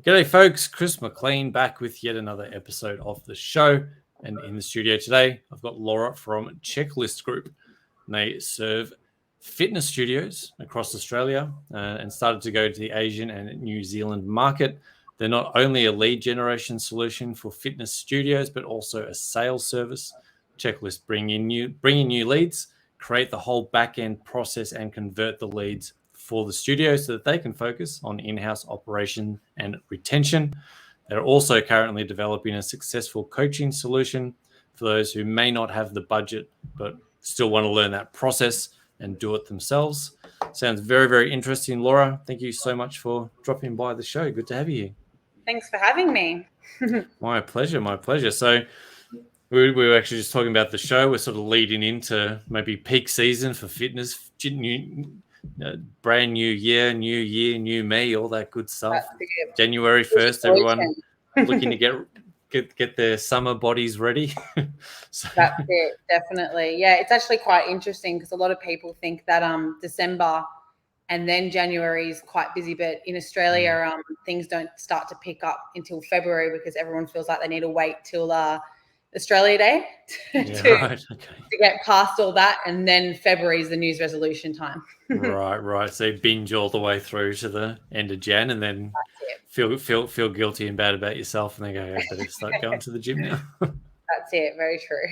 G'day folks, Chris McLean back with yet another episode of the show. And in the studio today, I've got Laura from Checklist Group. And they serve fitness studios across Australia and started to go to the Asian and New Zealand market. They're not only a lead generation solution for fitness studios, but also a sales service. Checklist bring in new leads, create the whole back-end process and convert the leads for the studio so that they can focus on in-house operation and retention. They're also currently developing a successful coaching solution for those who may not have the budget but still want to learn that process and do it themselves. Sounds very, very interesting, Laura. Thank you so much for dropping by the show. Good to have you here. Thanks for having me. My pleasure, my pleasure. So we were actually just talking about the show. We're sort of leading into maybe peak season for fitness, brand new year, new me, all that good stuff. January 1st, everyone looking to get their summer bodies ready. So. That's it, definitely. Yeah, it's actually quite interesting because a lot of people think that December and then January is quite busy, but in Australia, things don't start to pick up until February because everyone feels like they need to wait till Australia Day to get past all that, and then February is the New Year's resolution time. Right. So binge all the way through to the end of Jan, and then feel guilty and bad about yourself, and then go, I better start going to the gym now. That's it. Very true.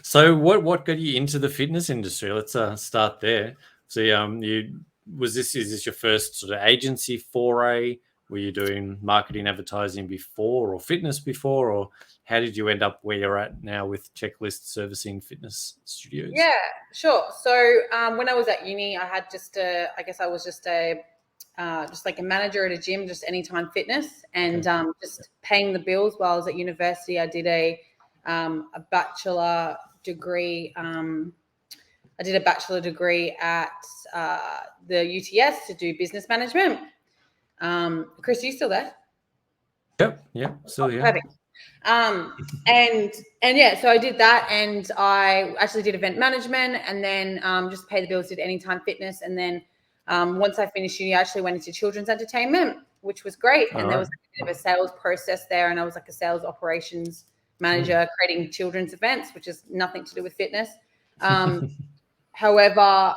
So, what got you into the fitness industry? Let's start there. So, is this your first sort of agency foray? Were you doing marketing, advertising before, or fitness before, or how did you end up where you're at now with Checklist servicing fitness studios? Yeah, sure. So when I was at uni, I had I was just like a manager at a gym, just Anytime Fitness, and just paying the bills while I was at university. I did a bachelor degree. I did a bachelor degree at the UTS to do business management. Chris, are you still there? Yep, still here. Perfect. And yeah, so I did that, and I actually did event management, and then just pay the bills, did Anytime Fitness, and then once I finished uni, I actually went into children's entertainment, which was great. And there was a bit of a sales process there, and I was like a sales operations manager creating children's events, which is nothing to do with fitness. However,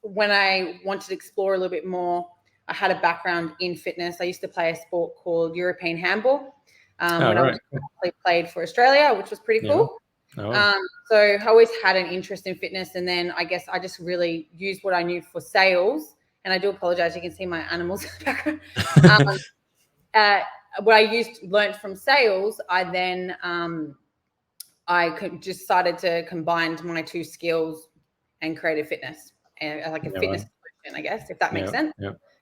when I wanted to explore a little bit more, I had a background in fitness. I used to play a sport called European handball when I played for Australia, which was pretty cool. So I always had an interest in fitness. And then I guess I just really used what I knew for sales. And I do apologize. You can see my animals in the background. What I learned from sales, I then decided to combine my two skills and create a fitness and like a fitness solution, I guess, if that makes sense.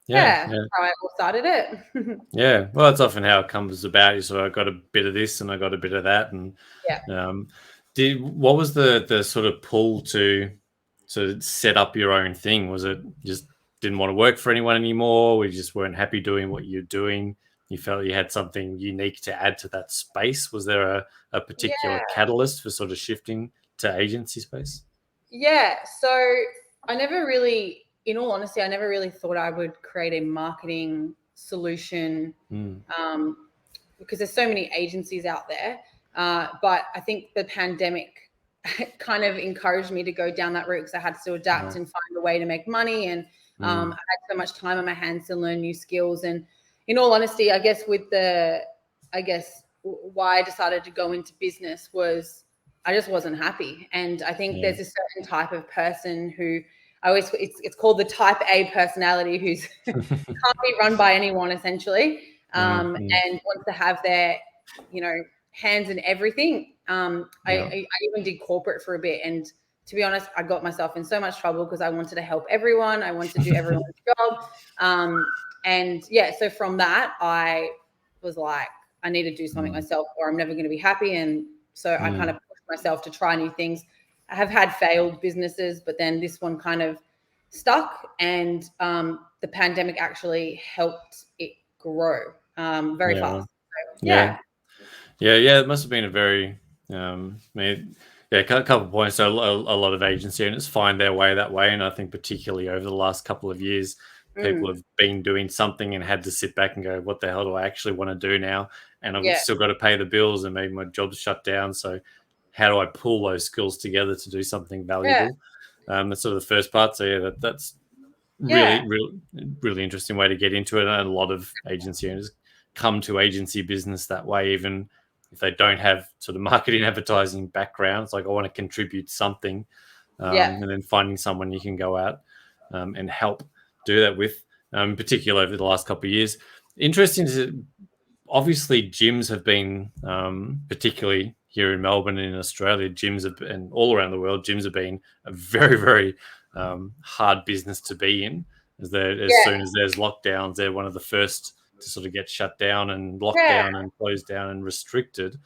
Yeah, how I started it. Yeah, well, that's often how it comes about. You sort of got a bit of this and I got a bit of that, and what was the sort of pull to set up your own thing? Was it just didn't want to work for anyone anymore? We just weren't happy doing what you're doing. You felt you had something unique to add to that space. Was there a particular catalyst for sort of shifting to agency space? Yeah, so I never really, in all honesty, I never really thought I would create a marketing solution because there's so many agencies out there. But I think the pandemic kind of encouraged me to go down that route because I had to adapt and find a way to make money. And I had so much time on my hands to learn new skills. And in all honesty, I guess why I decided to go into business was I just wasn't happy. And I think there's a certain type of person who it's called the type A personality who's can't be run by anyone essentially, and wants to have their, hands in everything. I even did corporate for a bit, and to be honest, I got myself in so much trouble because I wanted to help everyone. I wanted to do everyone's job. So from that, I was like, I need to do something myself or I'm never going to be happy. And so I kind of pushed myself to try new things. I have had failed businesses, but then this one kind of stuck, and the pandemic actually helped it grow very fast. So, It must have been a very, a couple of points. So a lot of agency owners find their way that way, and I think particularly over the last couple of years, people have been doing something and had to sit back and go, what the hell do I actually want to do now? And I've still got to pay the bills and maybe my job's shut down. So how do I pull those skills together to do something valuable? That's sort of the first part. So yeah, that's really interesting way to get into it. And a lot of agency owners come to agency business that way, even if they don't have sort of marketing advertising backgrounds. Like, I want to contribute something, and then finding someone you can go out and help do that with, particularly over the last couple of years. Interesting to, obviously gyms have been, particularly here in Melbourne and in Australia, gyms have, and all around the world, gyms have been a very, very hard business to be in. As soon as there's lockdowns, they're one of the first to sort of get shut down and locked down and closed down and restricted.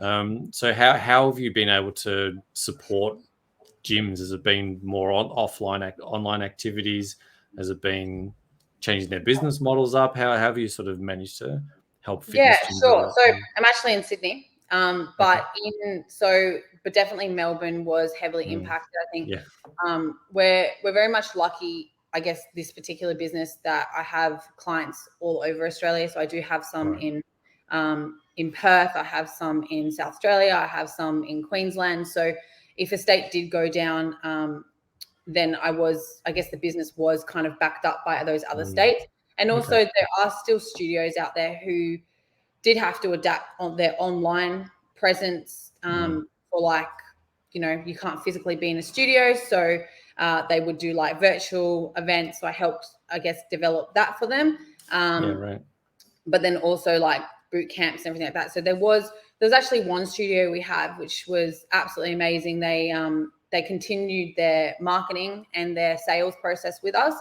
So how have you been able to support gyms? Has it been more online activities? Has it been changing their business models up? How have you sort of managed to help fitness gyms? Sure. So I'm actually in Sydney, but definitely Melbourne was heavily impacted. I think we're very much lucky, I guess, this particular business, that I have clients all over Australia. So I do have some in Perth, I have some in South Australia, I have some in Queensland. So if a state did go down, then I guess the business was kind of backed up by those other states. And also there are still studios out there who did have to adapt on their online presence for, like, you know, you can't physically be in a studio. So they would do like virtual events. So I helped, I guess, develop that for them. But then also like boot camps and everything like that. So there was actually one studio we had, which was absolutely amazing. They continued their marketing and their sales process with us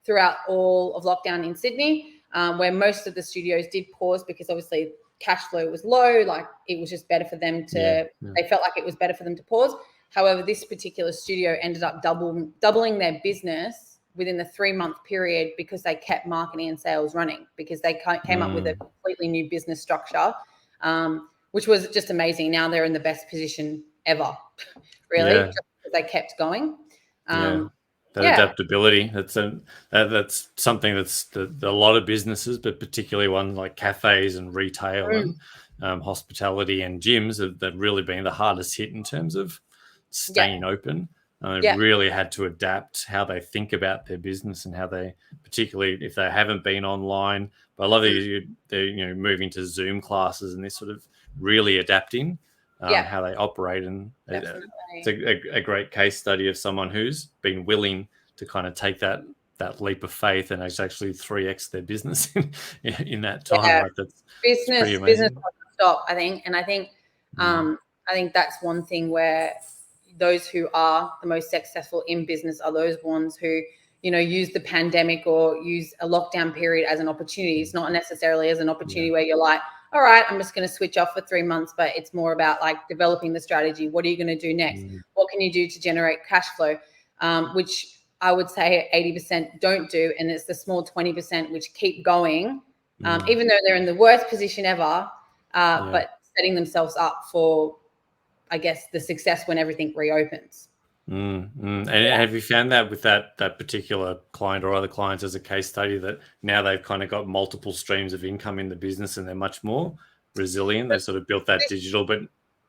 throughout all of lockdown in Sydney, where most of the studios did pause because obviously cash flow was low. Like, it was just better for them to, they felt like it was better for them to pause. However, this particular studio ended up doubling their business within the 3-month period because they kept marketing and sales running, because they came up with a completely new business structure, which was just amazing. Now they're in the best position ever, really, just because they kept going. Adaptability, that's something that's a lot of businesses, but particularly ones like cafes and retail and hospitality and gyms that really been the hardest hit in terms of staying open. They really had to adapt how they think about their business and how they, particularly if they haven't been online. But I love that they're moving to Zoom classes and they're sort of really adapting how they operate. And it's a great case study of someone who's been willing to kind of take that leap of faith and actually 3x their business in that time. Like, that's business doesn't stop, I think. And I think that's one thing where those who are the most successful in business are those ones who, you know, use the pandemic or use a lockdown period as an opportunity. It's not necessarily as an opportunity where you're like, all right, I'm just going to switch off for 3 months, but it's more about like developing the strategy. What are you going to do next? What can you do to generate cash flow? Which I would say 80% don't do. And it's the small 20% which keep going, even though they're in the worst position ever, but setting themselves up for, I guess, the success when everything reopens. And have you found that with that particular client or other clients as a case study, that now they've kind of got multiple streams of income in the business and they're much more resilient? They sort of built that digital, but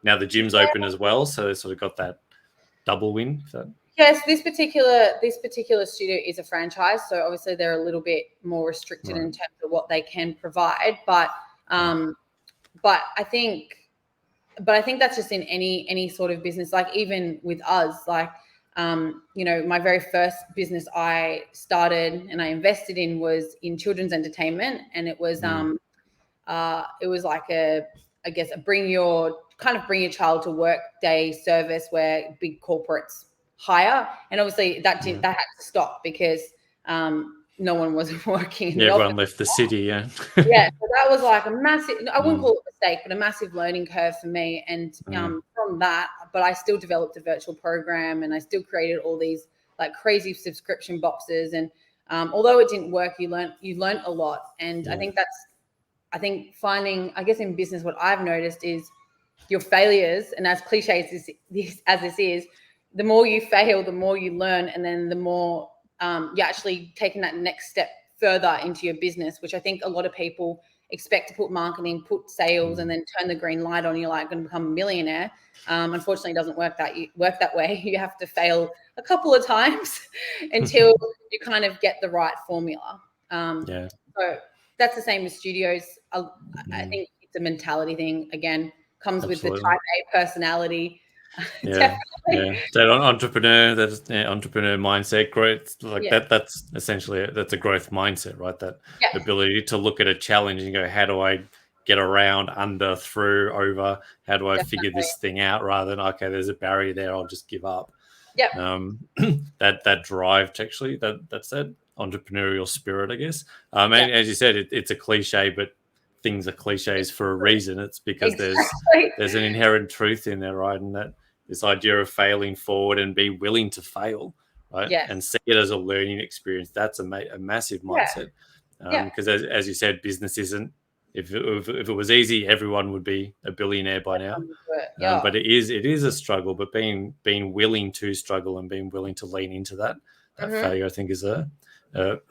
now the gym's open as well, so they sort of got that double win. Yes, this particular studio is a franchise, so obviously they're a little bit more restricted in terms of what they can provide. But I think that's just in any sort of business. Like, even with us, like, you know, my very first business I started and I invested in was in children's entertainment, and it was like a bring your child to work day service where big corporates hire, and obviously that had to stop because no one was working. Everyone left the city. So that was like a massive, I wouldn't call it a mistake, but a massive learning curve for me. And from that, but I still developed a virtual program and I still created all these like crazy subscription boxes. And although it didn't work, you learned a lot. And I think finding, I guess in business, what I've noticed is your failures, and as cliche as this is, the more you fail, the more you learn, and then the more you're actually taking that next step further into your business, which I think a lot of people expect to put marketing, put sales, and then turn the green light on. You're like going to become a millionaire. Unfortunately, it doesn't work that way. You have to fail a couple of times until you kind of get the right formula. So that's the same with studios. I think it's a mentality thing. Again, comes with the type A personality. Definitely. That entrepreneur mindset, growth, that's essentially that's a growth mindset, right? That ability to look at a challenge and go, how do I get around, under, through, over? How do I figure this thing out, rather than, okay, there's a barrier there, I'll just give up. That drive to actually, that's that entrepreneurial spirit, I guess. And as you said, it's a cliche, but things are cliches for a reason. It's because there's an inherent truth in there, right? And that this idea of failing forward and be willing to fail, right? And see it as a learning experience. That's a massive mindset. Because as you said, business isn't, if it was easy, everyone would be a billionaire by now. But it is a struggle, but being willing to struggle and being willing to lean into that failure, I think, is a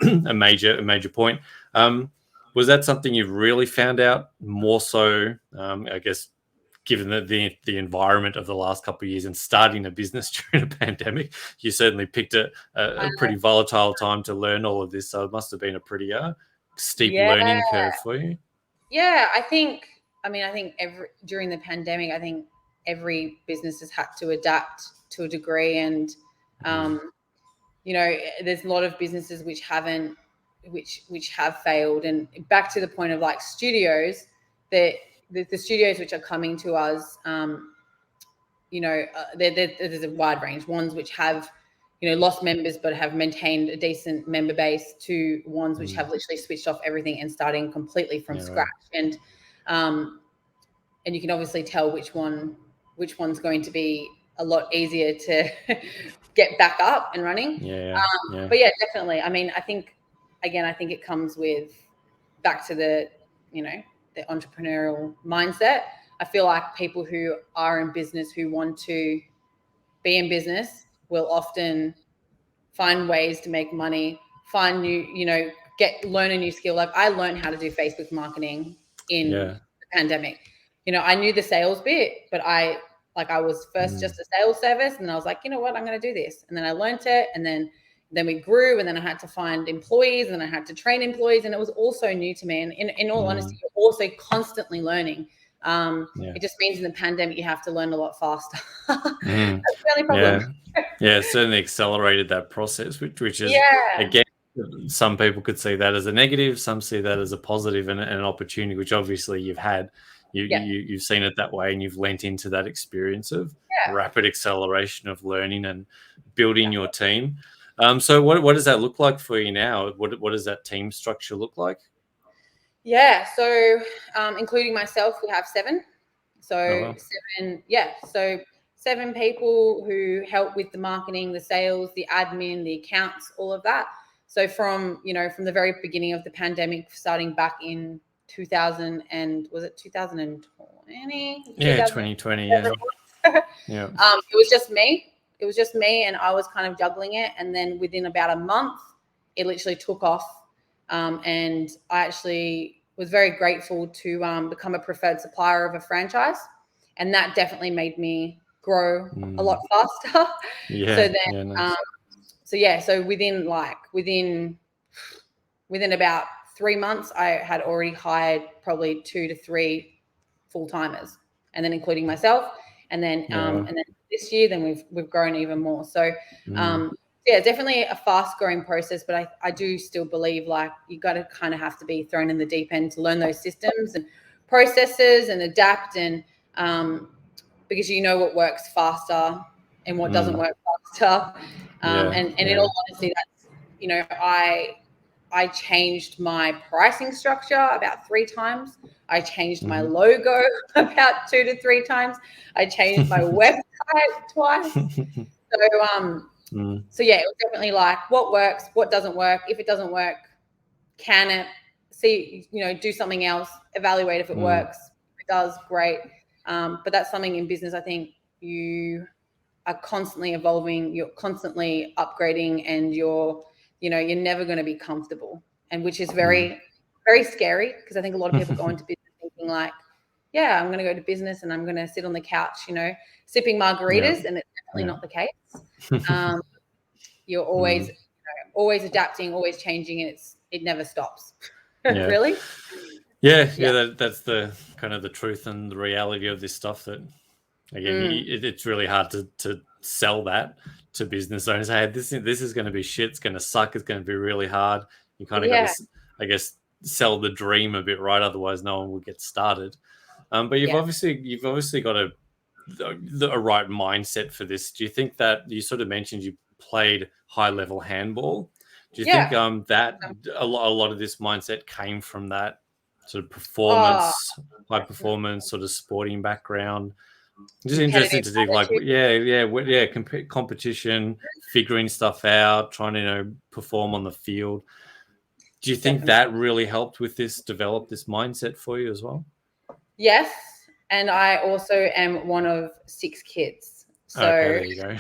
major point. Was that something you've really found out more so, I guess, given the environment of the last couple of years and starting a business during a pandemic? You certainly picked a pretty volatile time to learn all of this. So it must have been a pretty steep learning curve for you. Yeah, I think during the pandemic, I think every business has had to adapt to a degree. And, there's a lot of businesses which have failed. And back to the point of like studios, that the studios which are coming to us, there's a wide range. Ones which have, lost members but have maintained a decent member base, to ones which have literally switched off everything and starting completely from scratch. And you can obviously tell which one's going to be a lot easier to get back up and running. But yeah, definitely. I mean, I think it comes with back to the entrepreneurial mindset. I feel like people who are in business, who want to be in business, will often find ways to make money, find new, learn a new skill. Like I learned how to do Facebook marketing in the pandemic. I knew the sales bit, but I was first just a sales service, and I was like, you know what, I'm going to do this. And then I learned it, and then we grew, and then I had to find employees, and then I had to train employees, and it was also new to me. And in all honesty, you're also constantly learning. It just means in the pandemic you have to learn a lot faster. That's the only problem. Certainly accelerated that process, which is again, some people could see that as a negative, some see that as a positive and an opportunity, which obviously you've had. You've seen it that way, and you've lent into that experience of rapid acceleration of learning and building your team. So what does that look like for you now? What does that team structure look like? Yeah, so including myself, we have 7. So 7 people who help with the marketing, the sales, the admin, the accounts, all of that. So from the very beginning of the pandemic, starting back in 2000 and was it 2020? 2020. It was just me. It was just me, and I was kind of juggling it. And then within about a month, it literally took off. And I actually was very grateful to become a preferred supplier of a franchise, and that definitely made me grow a lot faster. So within about 3 months, I had already hired probably 2 to 3 full-timers, and then including myself. And then and then this year, then we've grown even more. So definitely a fast-growing process, but I do still believe like you got to kind of have to be thrown in the deep end to learn those systems and processes and adapt, and because what works faster and what doesn't work faster. And in all honesty, that's I changed my pricing structure about 3 times. I changed my logo about 2 to 3 times. I changed my website twice. So it was definitely like what works, what doesn't work. If it doesn't work, can it see, do something else, evaluate if it works. If it does, great. But that's something in business, I think you are constantly evolving, you're constantly upgrading, and you're you're never going to be comfortable, and which is very, very scary, because I think a lot of people go into business thinking like, yeah, I'm going to go to business and I'm going to sit on the couch, sipping margaritas, and it's definitely not the case. You're always, always adapting, always changing, and it never stops. Really? Yeah. That's the kind of the truth and the reality of this stuff. That again, it's really hard to sell that to business owners. Hey, this is going to be shit. It's going to suck. It's going to be really hard. You kind of got to, I guess, sell the dream a bit, right? Otherwise, no one will get started. But you've obviously got a right mindset for this. Do you think that you sort of mentioned you played high level handball? Do you think that a lot of this mindset came from that sort of performance, high performance, sort of sporting background? Just interesting to think, like, competition, figuring stuff out, trying to perform on the field. Do you think that really helped with develop this mindset for you as well? Yes, and I also am one of 6 kids. So there you go.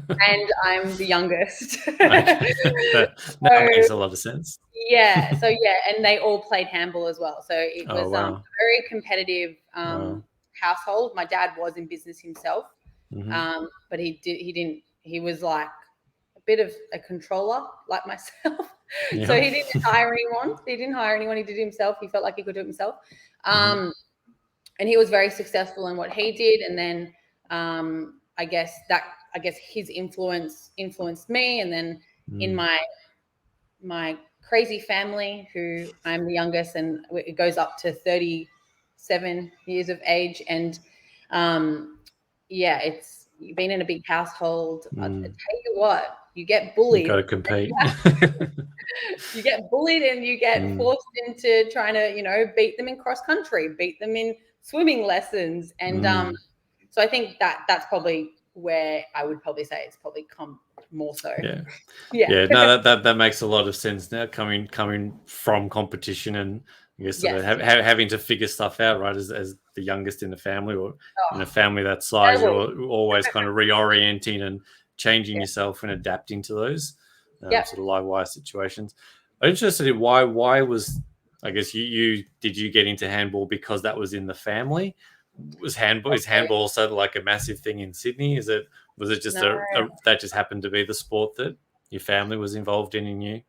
and I'm the youngest. That makes a lot of sense. And they all played handball as well. So it was a very competitive household. My dad was in business himself, but he was like a bit of a controller like myself. So he didn't hire anyone. He did it himself. He felt like he could do it himself. And he was very successful in what he did. And then I guess his influence influenced me. And then in my crazy family, who I'm the youngest, and it goes up to 37 years of age. And it's been in a big household. I tell you what, you get bullied. You got to compete. You get bullied, and you get forced into trying to, beat them in cross country, beat them in swimming lessons. And so I think that's probably where I would probably say it's probably come more so. No, that makes a lot of sense now, coming from competition, and I guess having to figure stuff out, right, as the youngest in the family, or in a family that size. You're always kind of reorienting and changing yourself and adapting to those sort of live wire situations. I'm interested in why was, I guess, you get into handball because that was in the family? Is handball also like a massive thing in Sydney? Was it just that just happened to be the sport that your family was involved in, and you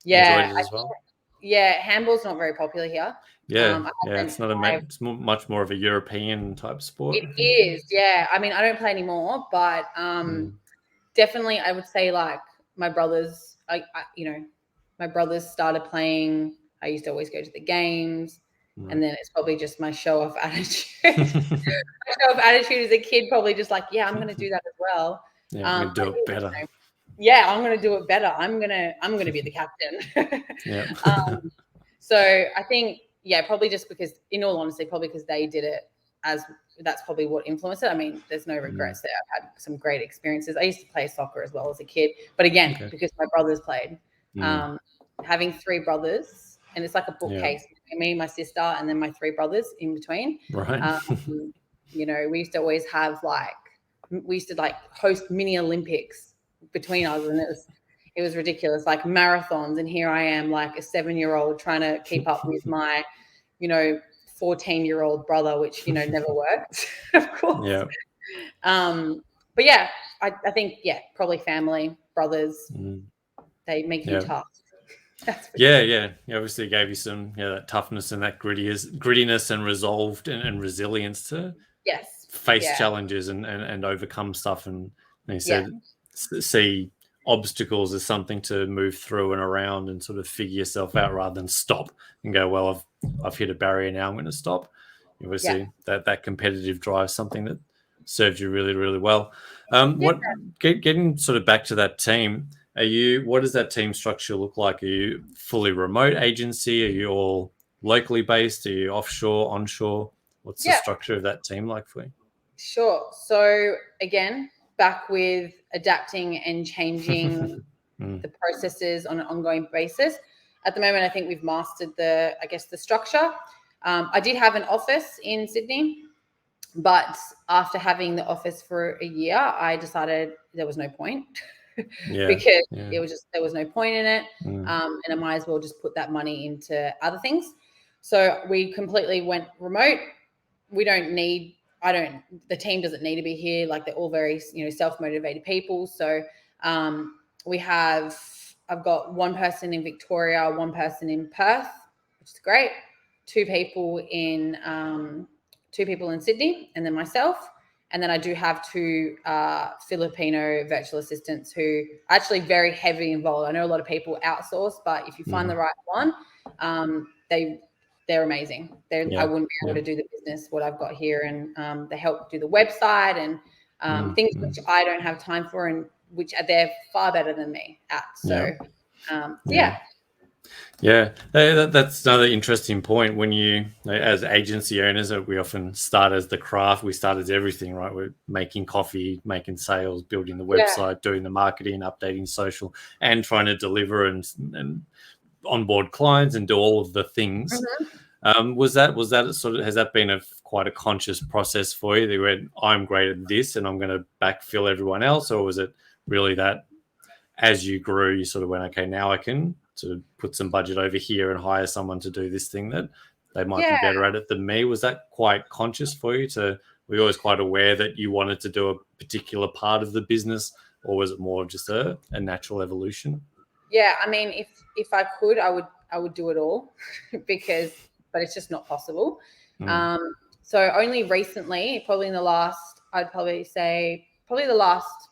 enjoyed it as well? Handball's not very popular here. It's not it's much more of a European type sport. It is, I mean, I don't play anymore, but definitely I would say, like, my brothers, my brothers started playing. I used to always go to the games. And then it's probably just my show-off attitude. My show-off attitude as a kid, probably just like, I'm going to do that as well. I'm going to do it better. I'm going to do it better. I'm going to be the captain. So I think, probably just because, in all honesty, probably because they did it, as that's probably what influenced it. I mean, there's no regrets there. I've had some great experiences. I used to play soccer as well as a kid, but again, because my brothers played. Having 3 brothers, and it's like a bookcase between me, my sister, and then my 3 brothers in between. Right. We used to always have host mini Olympics between us, and it was ridiculous, like marathons. And here I am, like a 7-year-old, trying to keep up with my, 14-year-old brother, which never worked, of course. But I think probably family, brothers, they make you tough. Obviously it gave you some that toughness and that grittiness and resolve and resilience to face challenges and overcome stuff, and you said see obstacles as something to move through and around and sort of figure yourself out, rather than stop and go, well, I've hit a barrier, now I'm going to stop. Obviously that competitive drive, something that served you really, really well. Getting sort of back to that team, what does that team structure look like? Are you fully remote agency? Are you all locally based? Are you offshore, onshore? What's the structure of that team like for you? Sure. So again, back with adapting and changing the processes on an ongoing basis. At the moment, I think we've mastered the structure. I did have an office in Sydney, but after having the office for a year, I decided there was no point. because it was just, there was no point in it. And I might as well just put that money into other things. So we completely went remote. We don't need, the team doesn't need to be here. Like they're all very, self-motivated people. So I've got one person in Victoria, one person in Perth, which is great. Two people in Sydney, and then myself. And then I do have two Filipino virtual assistants who are actually very heavily involved. I know a lot of people outsource, but if you find the right one, they're amazing. I wouldn't be able to do the business what I've got here, and they help do the website and things which I don't have time for, and which they're far better than me at. So, Yeah, that's another interesting point. When you, as agency owners, we often start as the craft. We start as everything, right? We're making coffee, making sales, building the website, doing the marketing, updating social, and trying to deliver and onboard clients and do all of the things. Was that sort of, has that been quite a conscious process for you? That you went, I'm great at this, and I'm going to backfill everyone else, or was it really that as you grew, you sort of went, okay, now I can sort of put some budget over here and hire someone to do this thing that they might be better at it than me? Was that quite conscious for you? Were you always quite aware that you wanted to do a particular part of the business, or was it more just a natural evolution? Yeah, I mean, if I could, I would do it all, but it's just not possible. So only recently, probably in the last, I'd probably say the last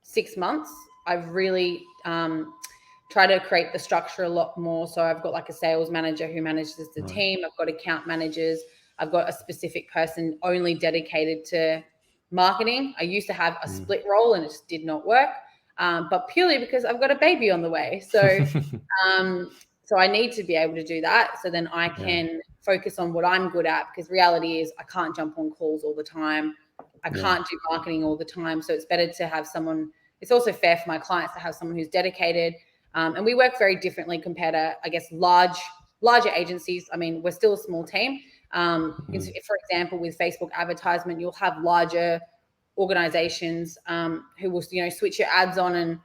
6 months, I've really tried to create the structure a lot more. So I've got like a sales manager who manages the team. I've got account managers. I've got a specific person only dedicated to marketing. I used to have a split role and it just did not work, but purely because I've got a baby on the way. So so I need to be able to do that, so then I can focus on what I'm good at, because reality is I can't jump on calls all the time. I can't do marketing all the time. So it's better to have someone. It's also fair for my clients to have someone who's dedicated. And we work very differently compared to, I guess, larger agencies. I mean, we're still a small team. For example, with Facebook advertisement, you'll have larger organizations who will, switch your ads on and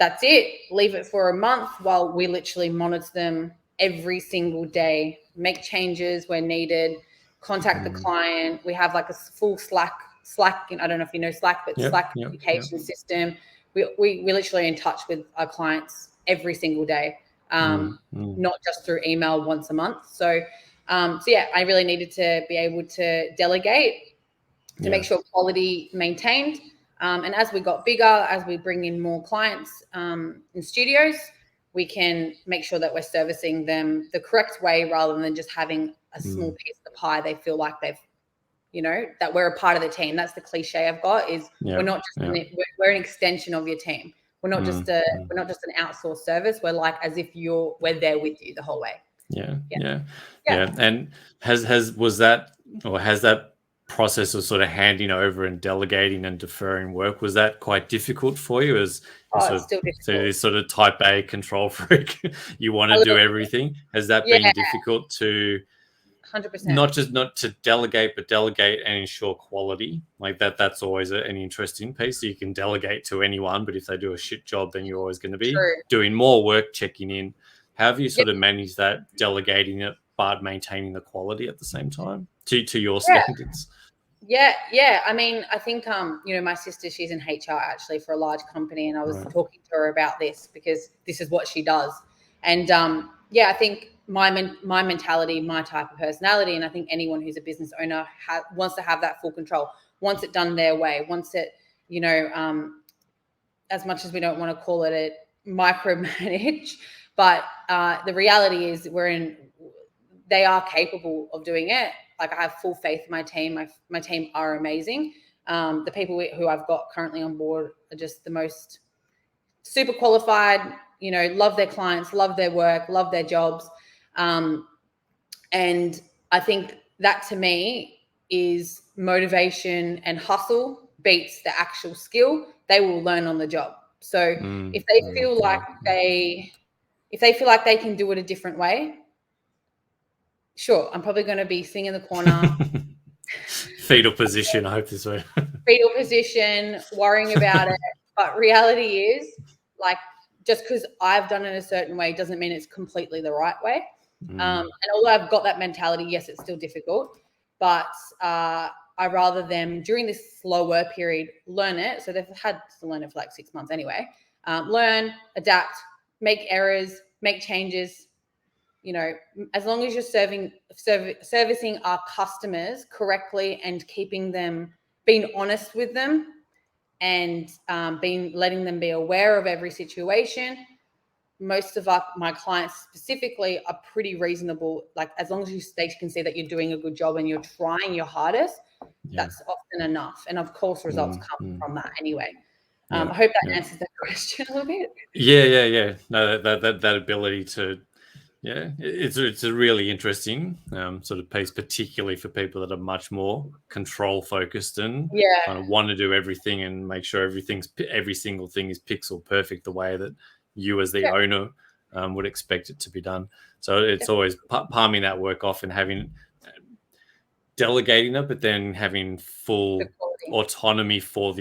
that's it. Leave it for a month while we literally monitor them every single day, make changes where needed, contact the client. We have like a full Slack. I don't know if you know Slack, but Slack communication system. We literally in touch with our clients every single day, not just through email once a month. So I really needed to be able to delegate to make sure quality maintained. And as we got bigger, as we bring in more clients in studios, we can make sure that we're servicing them the correct way, rather than just having a small piece of the pie. They feel like they've, that we're a part of the team. That's the cliche I've got, is we're not just we're an extension of your team. We're not just an outsourced service. We're like as if we're there with you the whole way. Yeah. And has that process of sort of handing over and delegating and deferring work, was that quite difficult for you as this sort of type A control freak? You want to do everything. Has that been difficult to 100%. Not to delegate, but delegate and ensure quality? Like that's always an interesting piece. So you can delegate to anyone, but if they do a shit job, then you're always going to be doing more work, checking in. How have you sort of managed that, delegating it but maintaining the quality at the same time to your standards? Yeah. I mean, I think my sister, she's in HR actually for a large company, and I was talking to her about this because this is what she does. And I think my mentality, my type of personality, and I think anyone who's a business owner wants to have that full control, wants it done their way, wants it, as much as we don't want to call it a micromanage, but the reality is they are capable of doing it. Like, I have full faith in my team. My team are amazing. The people who I've got currently on board are just the most super qualified, love their clients, love their work, love their jobs. And I think that to me is motivation, and hustle beats the actual skill. They will learn on the job. So if they feel like they can do it a different way, sure, I'm probably going to be sitting in the corner. Fetal position, I hope this way. Fetal position, worrying about it. But reality is, like, just because I've done it a certain way doesn't mean it's completely the right way. And although I've got that mentality, yes, it's still difficult, but I rather them during this slower period learn it. So they've had to learn it for like 6 months anyway. Learn, adapt, make errors, make changes. As long as you're servicing our customers correctly and being honest with them, and letting them be aware of every situation. Most of my clients specifically are pretty reasonable. Like, as long as they can see that you're doing a good job and you're trying your hardest, that's often enough. And of course, results come from that anyway. I hope that answers the question a little bit. Yeah. No, that ability to, it's a really interesting sort of piece, particularly for people that are much more control focused and kind of want to do everything and make sure every single thing is pixel perfect the way that you as the owner would expect it to be done. So it's always palming that work off and delegating it, but then having full autonomy for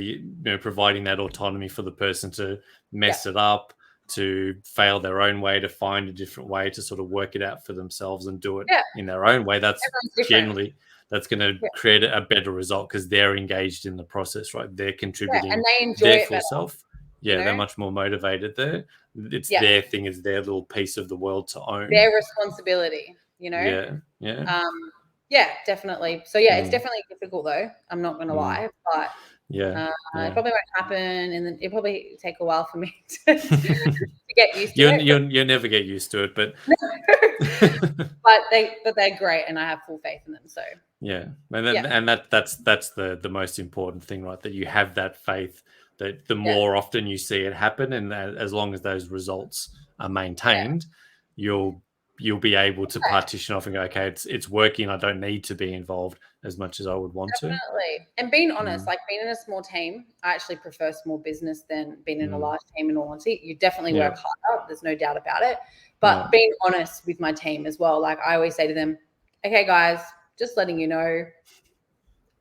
providing that autonomy for the person to mess it up, to fail their own way, to find a different way, to sort of work it out for themselves and do it in their own way. That's generally that's going to create a better result because they're engaged in the process, right? They're contributing and they enjoy their it full better. self. They're much more motivated there. It's their thing, it's their little piece of the world to own. Their responsibility, Yeah, definitely. So it's definitely difficult though. I'm not going to lie, but it probably won't happen, and then it'll probably take a while for me to get used to it. You'll never get used to it, but but they're great, and I have full faith in them. So and that's the most important thing, right? That you have that faith. That the more often you see it happen, and as long as those results are maintained, you'll be able to partition off and go, okay, it's working. I don't need to be involved as much as I would want to. Definitely. And being honest, like being in a small team, I actually prefer small business than being in a large team, in all honesty. You definitely work harder. There's no doubt about it. But being honest with my team as well. Like, I always say to them, okay, guys, just letting you know,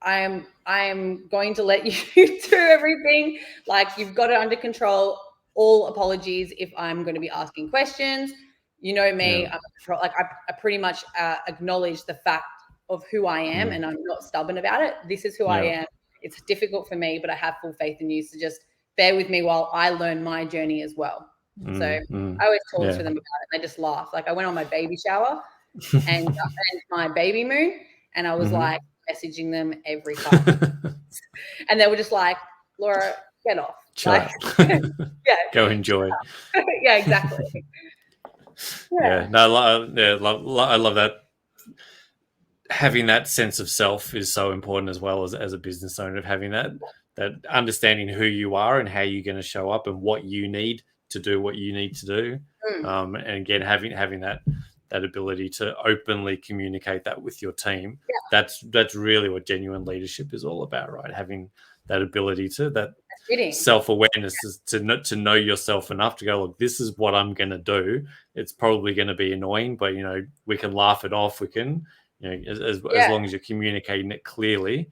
I am going to let you do everything. Like, you've got it under control. All apologies if I'm going to be asking questions. You know me, I pretty much acknowledge the fact of who I am, and I'm not stubborn about it. This is who I am. It's difficult for me, but I have full faith in you. So just bear with me while I learn my journey as well. So I always talk to them about it. They just laugh. Like, I went on my baby shower and my baby moon, and I was like messaging them every 5 minutes. And they were just like, Laura, get off. Go enjoy. Yeah, exactly. I love that. Having that sense of self is so important, as well as a business owner, of having that understanding who you are and how you're going to show up and what you need to do what you need to do. And again, having that ability to openly communicate that with your team. That's really what genuine leadership is all about, right? Having that ability to self-awareness is to know yourself enough to go, look, this is what I'm going to do. It's probably going to be annoying, but we can laugh it off. We can, as long as you're communicating it clearly,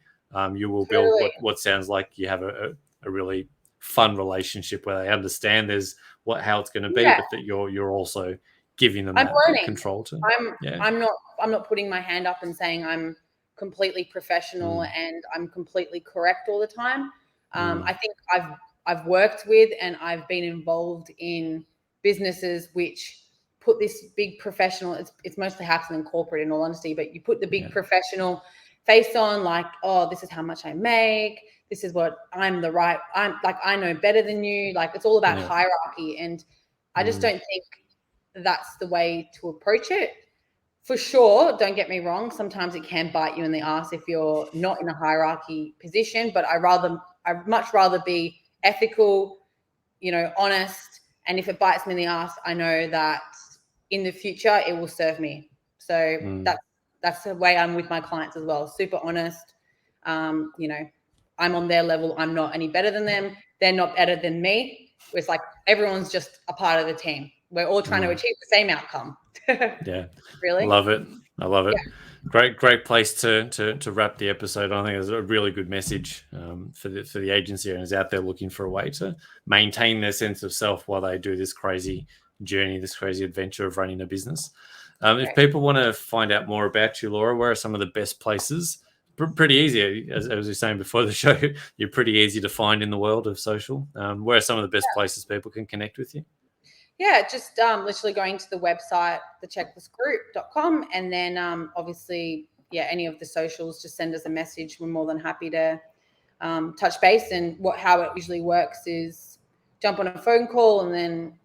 you will build what sounds like you have a really fun relationship where they understand how it's going to be, but that you're also giving them that control to. I'm not putting my hand up and saying I'm completely professional and I'm completely correct all the time. I think I've worked with and I've been involved in businesses which put this big professional, it's mostly happens in corporate, in all honesty, but you put the big professional face on, like, oh, this is how much I make, this is what I'm like, I know better than you. Like, it's all about hierarchy, and I just don't think that's the way to approach it. For sure, don't get me wrong, sometimes it can bite you in the ass if you're not in a hierarchy position, but I'd much rather be ethical, honest, and if it bites me in the ass, I know that in the future it will serve me. So that's the way I'm with my clients as well. Super honest. I'm on their level. I'm not any better than them. They're not better than me. It's like everyone's just a part of the team. We're all trying to achieve the same outcome. Yeah. Really? I love it. Great place to wrap the episode. I think it's a really good message for the agency owners out there looking for a way to maintain their sense of self while they do this crazy journey, this crazy adventure of running a business. If people want to find out more about you, Laura, where are some of the best places? Pretty easy, as we were saying before the show, you're pretty easy to find in the world of social. Where are some of the best places people can connect with you? Yeah, just literally going to the website, thechecklistgroup.com, and then obviously, any of the socials, just send us a message. We're more than happy to touch base. And how it usually works is jump on a phone call, and then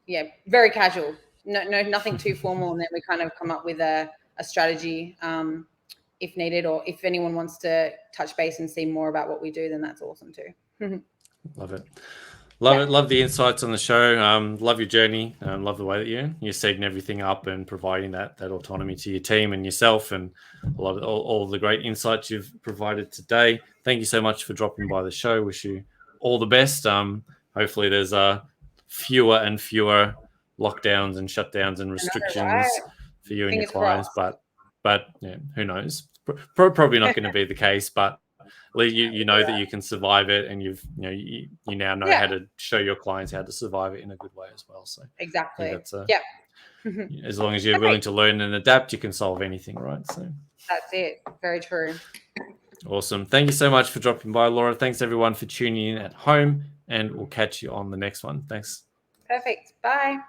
very casual, nothing too formal, and then we kind of come up with a strategy if needed, or if anyone wants to touch base and see more about what we do, then that's awesome too. Love it. Love the insights on the show. Love your journey. Love the way that you're setting everything up and providing that autonomy to your team and yourself, and love all the great insights you've provided today. Thank you so much for dropping by the show. Wish you all the best. Hopefully there's fewer and fewer lockdowns and shutdowns and restrictions for you and your clients, but who knows? Probably not going to be the case, but you know that you can survive it, and you now know how to show your clients how to survive it in a good way as well. So exactly, that's as long as you're willing to learn and adapt, you can solve anything, right? So that's it. Very true. Awesome. Thank you so much for dropping by, Laura. Thanks everyone for tuning in at home, and we'll catch you on the next one. Thanks. Perfect. Bye.